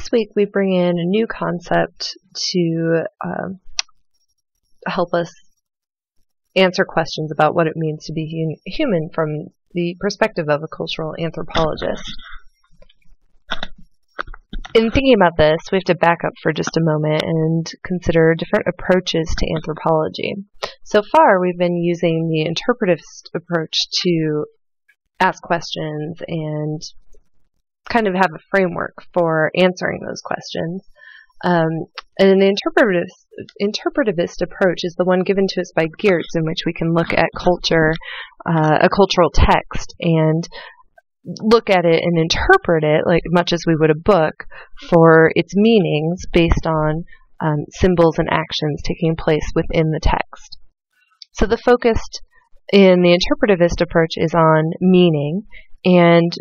this week we bring in a new concept to help us answer questions about what it means to be human from the perspective of a cultural anthropologist. In thinking about this, we have to back up for just a moment and consider different approaches to anthropology. So far, we've been using the interpretivist approach to ask questions and kind of have a framework for answering those questions. An interpretivist approach is the one given to us by Geertz, in which we can look at culture, a cultural text, and look at it and interpret it like much as we would a book for its meanings based on symbols and actions taking place within the text. So the focus in the interpretivist approach is on meaning and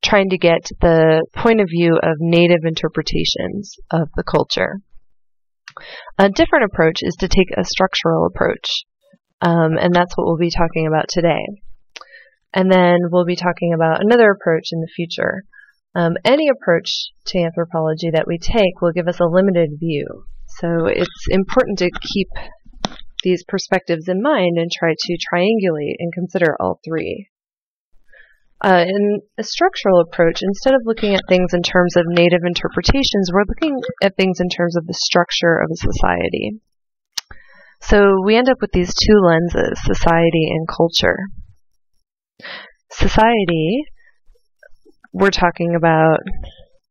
trying to get the point of view of native interpretations of the culture. A different approach is to take a structural approach, and that's what we'll be talking about today. And then we'll be talking about another approach in the future. Any approach to anthropology that we take will give us a limited view. So it's important to keep these perspectives in mind and try to triangulate and consider all three. In a structural approach, instead of looking at things in terms of native interpretations, we're looking at things in terms of the structure of a society. So we end up with these two lenses, society and culture. Society, we're talking about,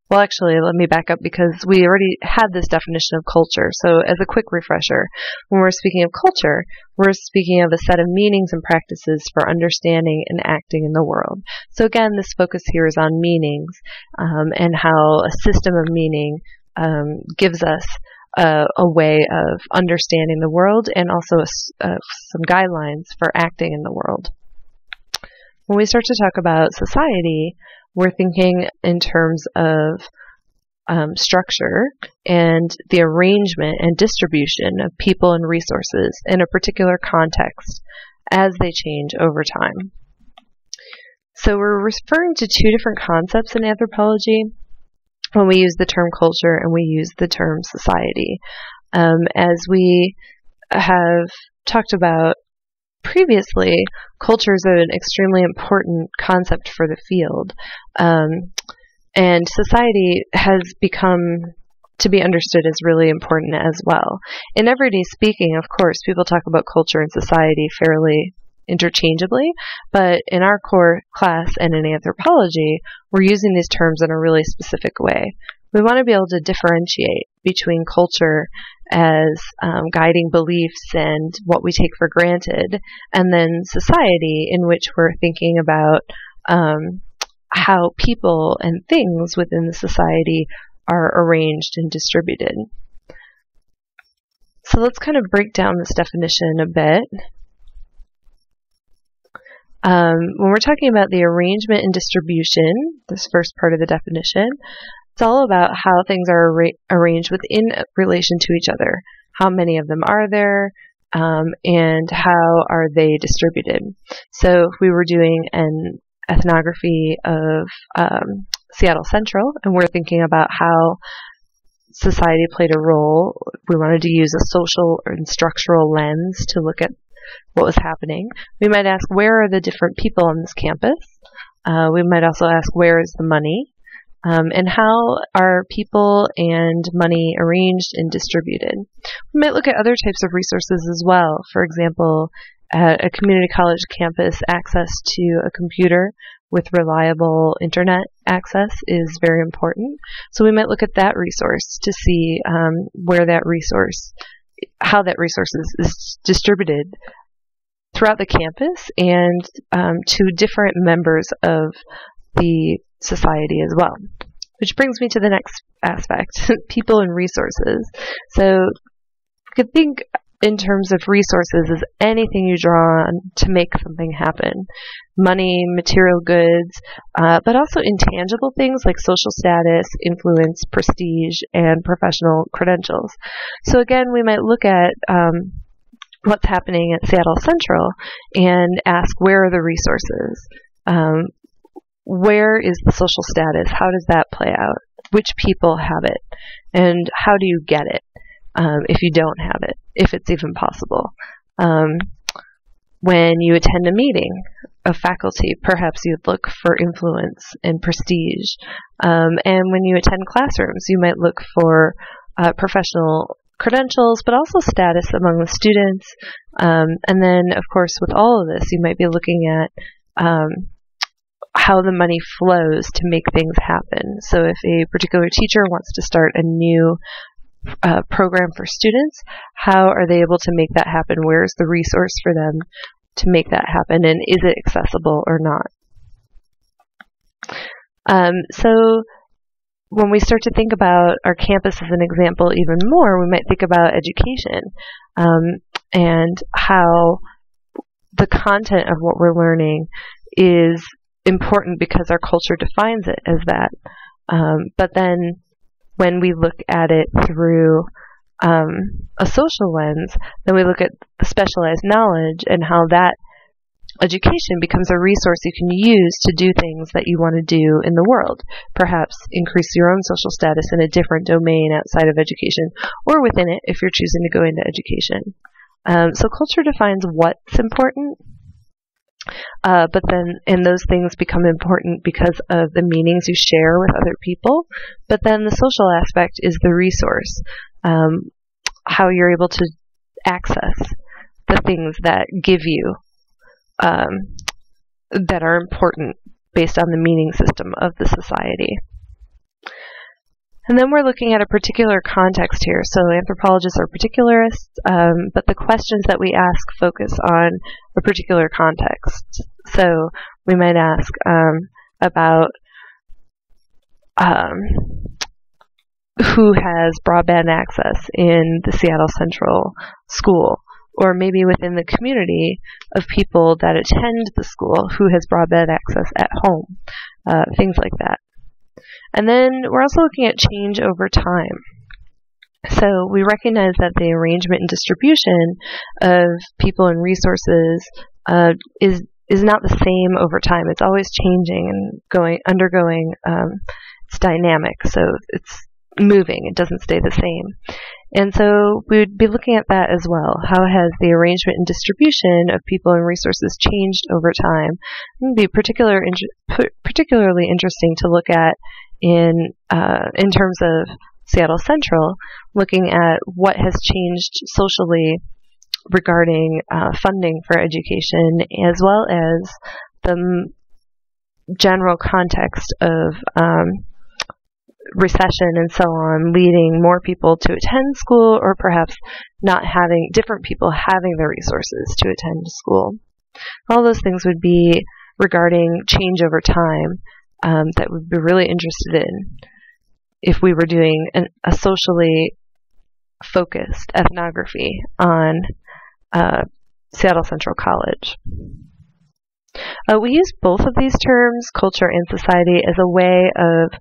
well, actually, let me back up because we already had this definition of culture. So as a quick refresher, when we're speaking of culture, we're speaking of a set of meanings and practices for understanding and acting in the world. So again, this focus here is on meanings and how a system of meaning gives us a way of understanding the world and also some guidelines for acting in the world. When we start to talk about society, we're thinking in terms of structure and the arrangement and distribution of people and resources in a particular context as they change over time. So we're referring to two different concepts in anthropology when we use the term culture and we use the term society. As we have talked about previously, culture is an extremely important concept for the field, and society has become to be understood as really important as well. In everyday speaking, of course, people talk about culture and society fairly interchangeably, but in our core class and in anthropology, we're using these terms in a really specific way. We want to be able to differentiate between culture as guiding beliefs and what we take for granted, and then society, in which we're thinking about how people and things within the society are arranged and distributed. So let's kind of break down this definition a bit. When we're talking about the arrangement and distribution, this first part of the definition, it's all about how things are arranged within relation to each other. How many of them are there, and how are they distributed? So if we were doing an ethnography of Seattle Central, and we're thinking about how society played a role, we wanted to use a social and structural lens to look at what was happening. We might ask, where are the different people on this campus? We might also ask, where is the money? And how are people and money arranged and distributed? We might look at other types of resources as well. For example, at a community college campus, access to a computer with reliable internet access is very important. So we might look at that resource to see how that resource is distributed throughout the campus and to different members of the society as well. Which brings me to the next aspect, people and resources. So you could think in terms of resources as anything you draw on to make something happen. Money, material goods, but also intangible things like social status, influence, prestige, and professional credentials. So again, we might look at what's happening at Seattle Central and ask, where are the resources? Where is the social status? How does that play out? which people have it, and how do you get it if you don't have it, if it's even possible. When you attend a meeting of faculty, perhaps you'd look for influence and prestige. And when you attend classrooms, you might look for professional credentials, but also status among the students. And then, of course, with all of this, you might be looking at how the money flows to make things happen. So if a particular teacher wants to start a new program for students, how are they able to make that happen? Where is the resource for them to make that happen, and is it accessible or not? So when we start to think about our campus as an example even more, we might think about education and how the content of what we're learning is important because our culture defines it as that. But then when we look at it through a social lens, then we look at the specialized knowledge and how that education becomes a resource you can use to do things that you want to do in the world. Perhaps increase your own social status in a different domain outside of education, or within it if you're choosing to go into education. So culture defines what's important, but then those things become important because of the meanings you share with other people. But then the social aspect is the resource, how you're able to access the things that give you that are important based on the meaning system of the society. And then we're looking at a particular context here. So anthropologists are particularists, but the questions that we ask focus on a particular context. So we might ask about who has broadband access in the Seattle Central School, or maybe within the community of people that attend the school, who has broadband access at home, things like that. And then we're also looking at change over time. So we recognize that the arrangement and distribution of people and resources is not the same over time. It's always changing and undergoing. It's dynamic, so it's moving. It doesn't stay the same. And so we would be looking at that as well. How has the arrangement and distribution of people and resources changed over time? It would be particularly interesting to look at in terms of Seattle Central, looking at what has changed socially regarding funding for education, as well as the general context of recession and so on, leading more people to attend school, or perhaps not having different people having the resources to attend school. All those things would be regarding change over time that we'd be really interested in if we were doing a socially focused ethnography on Seattle Central College. We use both of these terms, culture and society, as a way of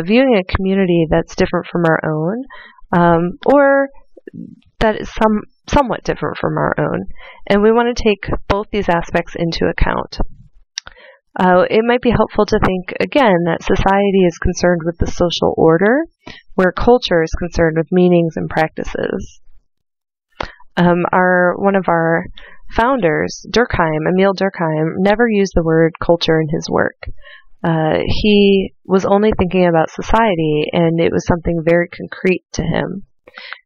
viewing a community that's different from our own, or that is somewhat different from our own. And we want to take both these aspects into account. It might be helpful to think, again, that society is concerned with the social order, where culture is concerned with meanings and practices. One of our founders, Emil Durkheim, never used the word culture in his work. He was only thinking about society, and it was something very concrete to him.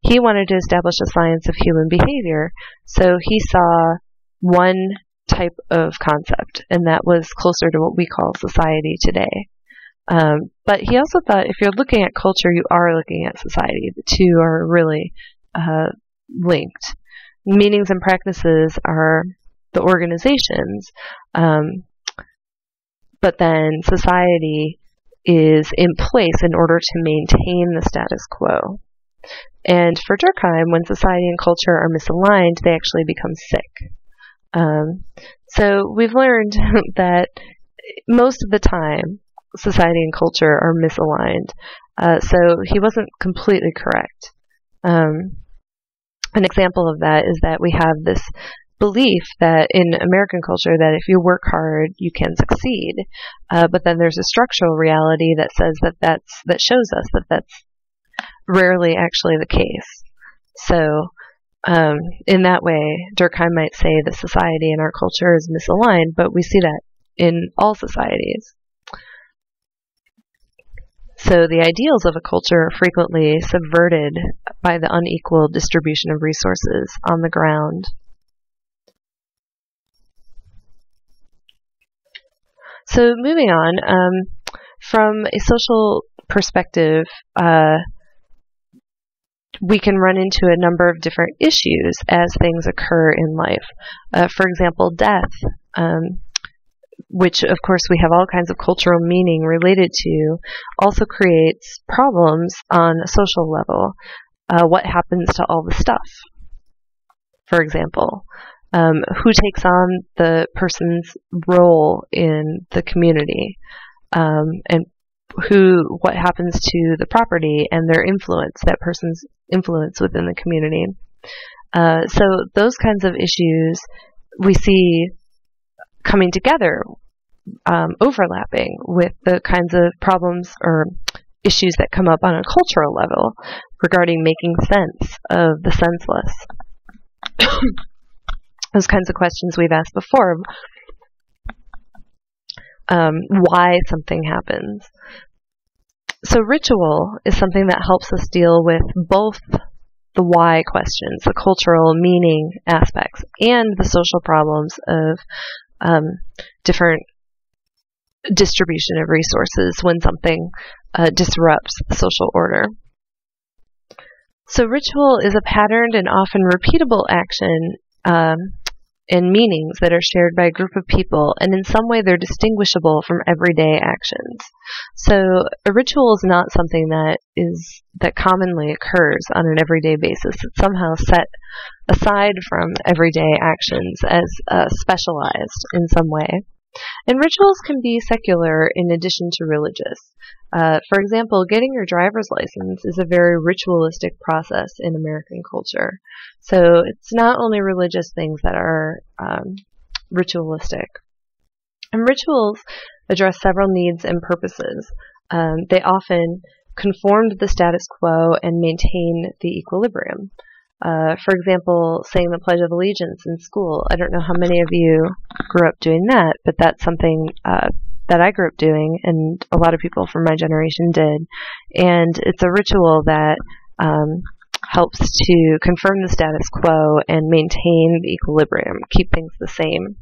He wanted to establish a science of human behavior, so he saw one type of concept, and that was closer to what we call society today. But he also thought if you're looking at culture, you are looking at society. The two are really linked. Meanings and practices are the organizations, but then society is in place in order to maintain the status quo. And for Durkheim, when society and culture are misaligned, they actually become sick. So we've learned that most of the time, society and culture are misaligned. So he wasn't completely correct. An example of that is that we have this belief that in American culture that if you work hard, you can succeed. But then there's a structural reality that says that shows us that that's rarely actually the case. So in that way, Durkheim might say that society and our culture is misaligned, but we see that in all societies. So the ideals of a culture are frequently subverted by the unequal distribution of resources on the ground. So moving on, from a social perspective, we can run into a number of different issues as things occur in life. For example, death, which of course we have all kinds of cultural meaning related to, also creates problems on a social level. What happens to all the stuff, for example? Who takes on the person's role in the community? And what happens to the property and their influence, that person's influence within the community. So those kinds of issues we see coming together, overlapping with the kinds of problems or issues that come up on a cultural level regarding making sense of the senseless. Those kinds of questions we've asked before. Why something happens. So ritual is something that helps us deal with both the why questions, the cultural meaning aspects, and the social problems of different distribution of resources when something disrupts the social order. So ritual is a patterned and often repeatable action and meanings that are shared by a group of people, and in some way they're distinguishable from everyday actions. So a ritual is not something that commonly occurs on an everyday basis. It's somehow set aside from everyday actions as specialized in some way. And rituals can be secular in addition to religious. For example, getting your driver's license is a very ritualistic process in American culture. So it's not only religious things that are ritualistic. And rituals address several needs and purposes. They often conform to the status quo and maintain the equilibrium. For example, saying the Pledge of Allegiance in school. I don't know how many of you grew up doing that, but that's something that I grew up doing, and a lot of people from my generation did. And it's a ritual that helps to confirm the status quo and maintain the equilibrium, keep things the same.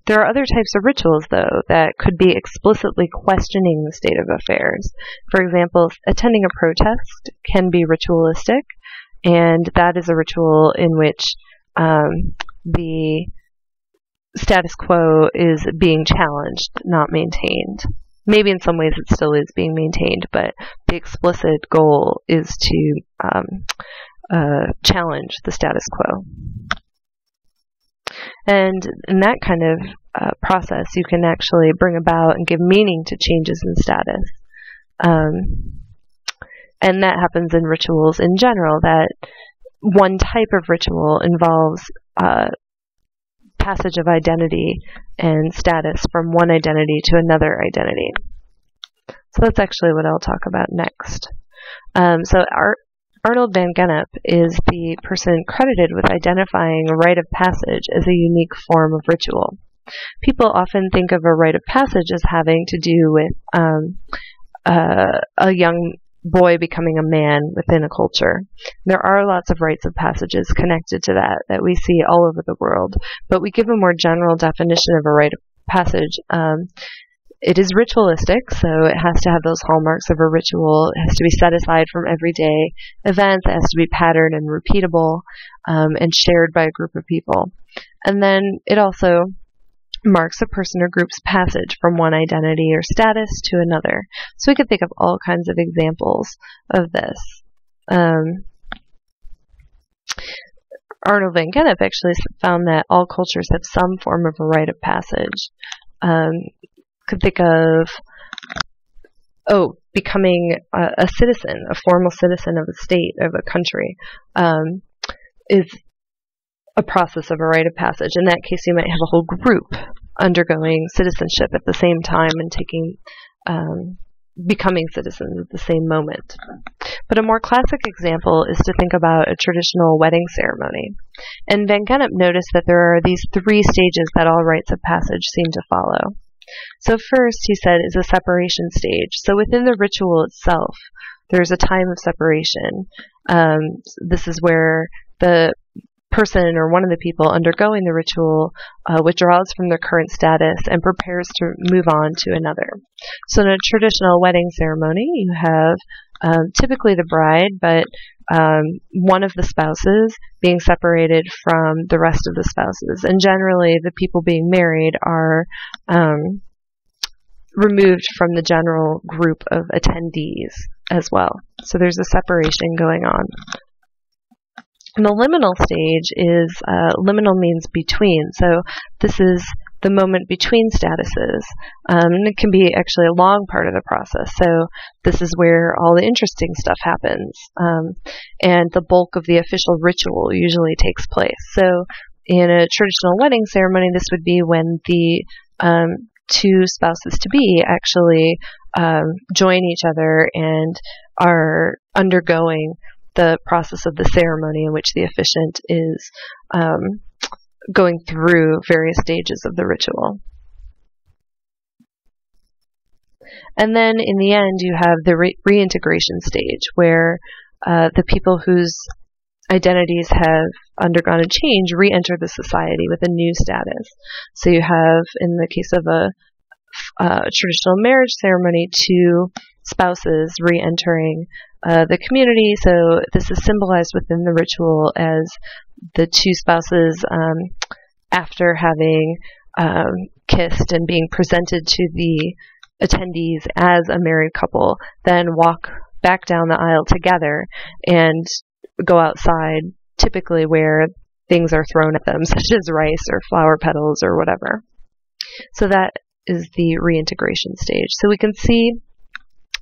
There are other types of rituals, though, that could be explicitly questioning the state of affairs. For example, attending a protest can be ritualistic, and that is a ritual in which the status quo is being challenged, not maintained. Maybe in some ways it still is being maintained, but the explicit goal is to challenge the status quo. And in that kind of process, you can actually bring about and give meaning to changes in status. And that happens in rituals in general, that one type of ritual involves passage of identity and status from one identity to another identity. So that's actually what I'll talk about next. So Arnold van Gennep is the person credited with identifying a rite of passage as a unique form of ritual. People often think of a rite of passage as having to do with a young boy becoming a man within a culture. There are lots of rites of passages connected to that we see all over the world, but we give a more general definition of a rite of passage. It is ritualistic, so it has to have those hallmarks of a ritual. It has to be set aside from everyday events. It has to be patterned and repeatable and shared by a group of people. And then it also marks a person or group's passage from one identity or status to another. So we could think of all kinds of examples of this. Arnold van Gennep actually found that all cultures have some form of a rite of passage. Could think of, becoming a citizen, a formal citizen of a state, of a country, is a process of a rite of passage. In that case, you might have a whole group undergoing citizenship at the same time and becoming citizens at the same moment. But a more classic example is to think about a traditional wedding ceremony. And Van Gennep noticed that there are these 3 stages that all rites of passage seem to follow. So first, he said, is a separation stage. So within the ritual itself, there's a time of separation. This is where the person or one of the people undergoing the ritual withdraws from their current status and prepares to move on to another. So in a traditional wedding ceremony, you have typically the bride, but one of the spouses being separated from the rest of the spouses. And generally, the people being married are removed from the general group of attendees as well. So there's a separation going on. And the liminal stage is, liminal means between, so this is the moment between statuses. And it can be actually a long part of the process, so this is where all the interesting stuff happens. And the bulk of the official ritual usually takes place. So in a traditional wedding ceremony, this would be when the 2 spouses-to-be actually join each other and are undergoing the process of the ceremony in which the officiant is going through various stages of the ritual. And then in the end, you have the reintegration stage, where the people whose identities have undergone a change re-enter the society with a new status. So you have, in the case of a traditional marriage ceremony, 2 spouses re-entering the community. So this is symbolized within the ritual as the 2 spouses, after having kissed and being presented to the attendees as a married couple, then walk back down the aisle together and go outside, typically where things are thrown at them, such as rice or flower petals or whatever. So that is the reintegration stage. So we can see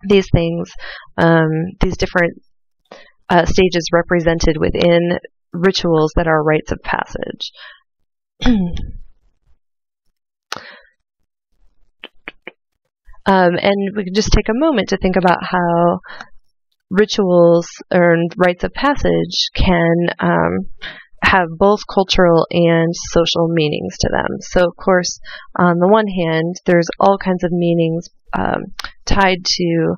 these things, these different stages represented within rituals that are rites of passage. And we can just take a moment to think about how rituals or rites of passage can have both cultural and social meanings to them. So, of course, on the one hand, there's all kinds of meanings tied to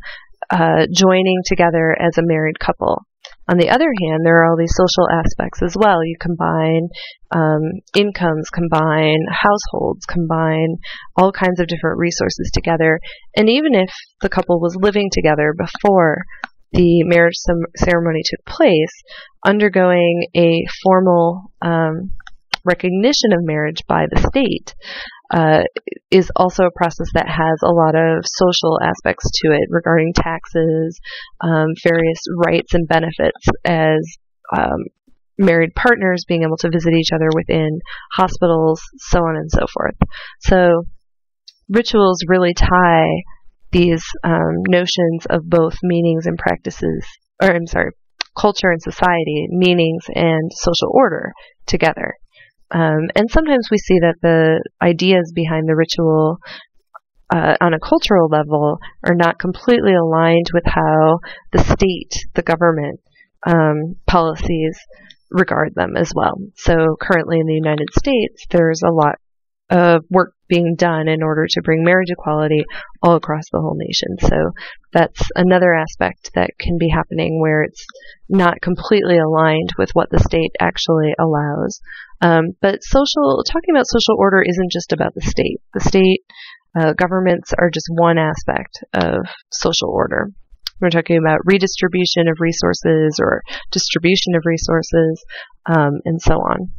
joining together as a married couple. On the other hand, there are all these social aspects as well. You combine incomes, combine households, combine all kinds of different resources together. And even if the couple was living together before the marriage ceremony took place, undergoing a formal recognition of marriage by the state is also a process that has a lot of social aspects to it regarding taxes, various rights and benefits as married partners being able to visit each other within hospitals, so on and so forth. So rituals really tie these notions of both meanings and practices, culture and society, meanings and social order together. And sometimes we see that the ideas behind the ritual on a cultural level are not completely aligned with how the state, the government, policies regard them as well. So currently in the United States, there's a lot of work being done in order to bring marriage equality all across the whole nation. So that's another aspect that can be happening where it's not completely aligned with what the state actually allows. But talking about social order isn't just about the state. The state governments are just one aspect of social order. We're talking about redistribution of resources or distribution of resources, and so on.